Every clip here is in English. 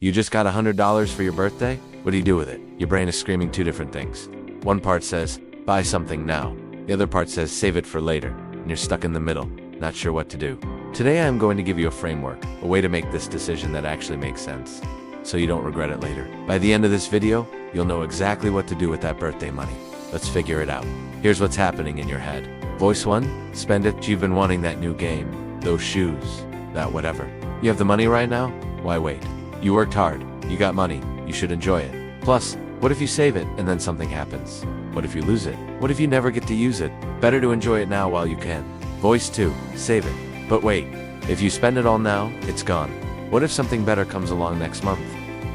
You just got $100 for your birthday? What do you do with it? Your brain is screaming two different things. One part says, buy something now. The other part says, save it for later. And you're stuck in the middle, not sure what to do. Today I am going to give you a framework, a way to make this decision that actually makes sense, so you don't regret it later. By the end of this video, you'll know exactly what to do with that birthday money. Let's figure it out. Here's what's happening in your head. Voice 1, spend it. You've been wanting that new game, those shoes, that whatever. You have the money right now? Why wait? You worked hard, you got money, you should enjoy it. Plus, what if you save it and then something happens? What if you lose it? What if you never get to use it? Better to enjoy it now while you can. Voice 2, save it. But wait, if you spend it all now, it's gone. What if something better comes along next month?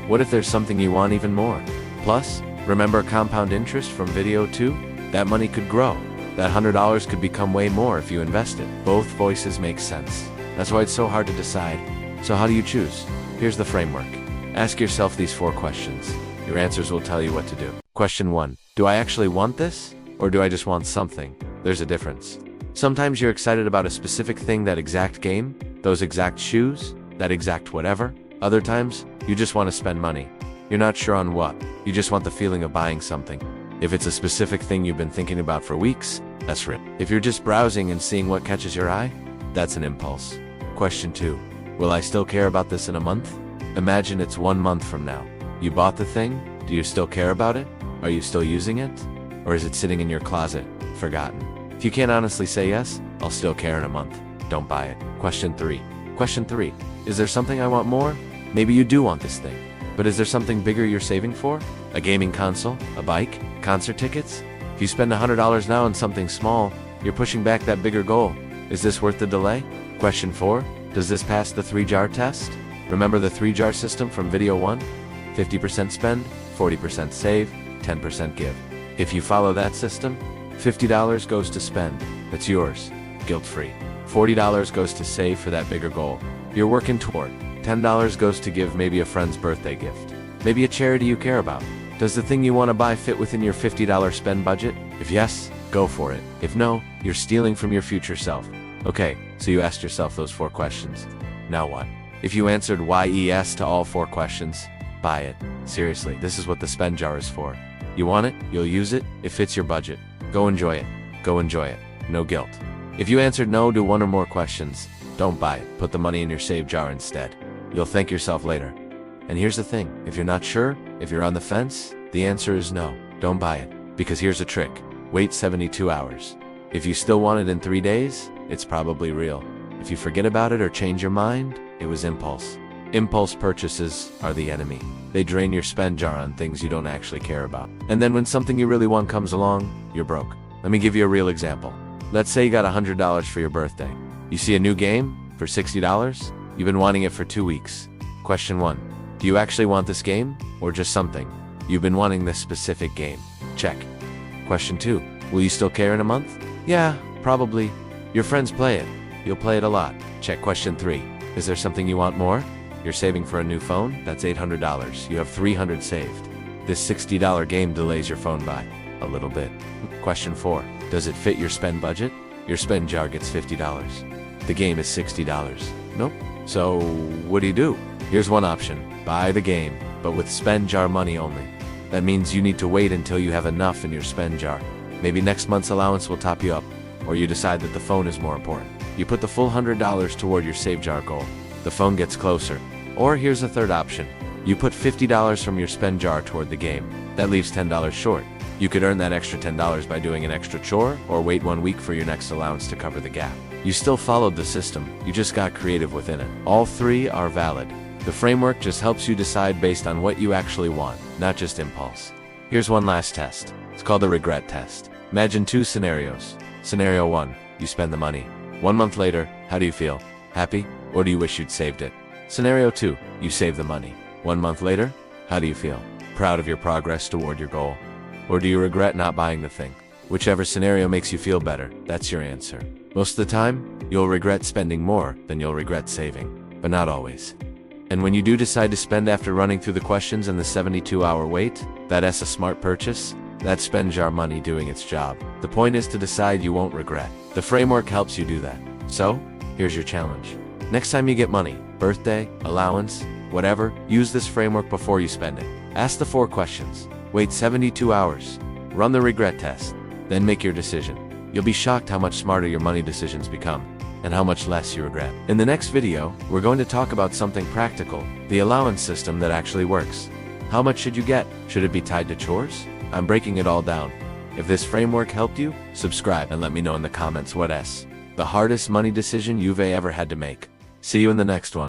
What if there's something you want even more? Plus, remember compound interest from video 2? That money could grow. That $100 could become way more if you invest it. Both voices make sense. That's why it's so hard to decide. So how do you choose? Here's the framework. Ask yourself these 4 questions. Your answers will tell you what to do. Question 1. Do I actually want this? Or do I just want something? There's a difference. Sometimes you're excited about a specific thing, that exact game, those exact shoes, that exact whatever. Other times, you just want to spend money. You're not sure on what. You just want the feeling of buying something. If it's a specific thing you've been thinking about for weeks, that's RIP. If you're just browsing and seeing what catches your eye, that's an impulse. Question 2. Will I still care about this in a month? Imagine it's 1 month from now. You bought the thing? Do you still care about it? Are you still using it? Or is it sitting in your closet, forgotten? If you can't honestly say yes, I'll still care in a month. Don't buy it. Question 3. Question 3. Is there something I want more? Maybe you do want this thing. But is there something bigger you're saving for? A gaming console? A bike? Concert tickets? If you spend $100 now on something small, you're pushing back that bigger goal. Is this worth the delay? Question 4. Does this pass the 3-jar test? Remember the 3-jar system from video 1? 50% spend, 40% save, 10% give. If you follow that system, $50 goes to spend. That's yours, guilt-free. $40 goes to save for that bigger goal you're working toward. $10 goes to give, maybe a friend's birthday gift. Maybe a charity you care about. Does the thing you want to buy fit within your $50 spend budget? If yes, go for it. If no, you're stealing from your future self. Okay, so you asked yourself those 4 questions. Now what? If you answered yes to all 4 questions, buy it. Seriously, this is what the spend jar is for. You want it, you'll use it, it fits your budget. Go enjoy it. Go enjoy it. No guilt. If you answered no to 1 or more questions, don't buy it. Put the money in your save jar instead. You'll thank yourself later. And here's the thing, if you're not sure, if you're on the fence, the answer is no. Don't buy it. Because here's a trick. Wait 72 hours. If you still want it in 3 days, it's probably real. If you forget about it or change your mind, it was impulse. Impulse purchases are the enemy. They drain your spend jar on things you don't actually care about. And then when something you really want comes along, you're broke. Let me give you a real example. Let's say you got $100 for your birthday. You see a new game for $60? You've been wanting it for 2 weeks. Question 1. Do you actually want this game, or just something? You've been wanting this specific game. Check. Question 2. Will you still care in a month? Yeah, probably. Your friends play it. You'll play it a lot. Check. Question 3. Is there something you want more? You're saving for a new phone? That's $800. You have $300 saved. This $60 game delays your phone by a little bit. Question 4. Does it fit your spend budget? Your spend jar gets $50. The game is $60. Nope. So what do? Here's one option. Buy the game, but with spend jar money only. That means you need to wait until you have enough in your spend jar. Maybe next month's allowance will top you up, or you decide that the phone is more important. You put the full $100 toward your save jar goal. The phone gets closer. Or here's a third option. You put $50 from your spend jar toward the game. That leaves $10 short. You could earn that extra $10 by doing an extra chore, or wait 1 week for your next allowance to cover the gap. You still followed the system, you just got creative within it. All 3 are valid. The framework just helps you decide based on what you actually want, not just impulse. Here's one last test. It's called the regret test. Imagine 2 scenarios. Scenario 1, you spend the money. 1 month later, how do you feel? Happy? Or do you wish you'd saved it? Scenario 2, you save the money. 1 month later, how do you feel? Proud of your progress toward your goal? Or do you regret not buying the thing? Whichever scenario makes you feel better, that's your answer. Most of the time, you'll regret spending more than you'll regret saving, but not always. And when you do decide to spend after running through the questions and the 72-hour wait, that's a smart purchase. That's spend jar money doing its job. The point is to decide you won't regret. The framework helps you do that. So, here's your challenge. Next time you get money, birthday, allowance, whatever, use this framework before you spend it. Ask the 4 questions. Wait 72 hours. Run the regret test. Then make your decision. You'll be shocked how much smarter your money decisions become, and how much less you regret. In the next video, we're going to talk about something practical, the allowance system that actually works. How much should you get? Should it be tied to chores? I'm breaking it all down. If this framework helped you, subscribe and let me know in the comments what's the hardest money decision you've ever had to make. See you in the next one.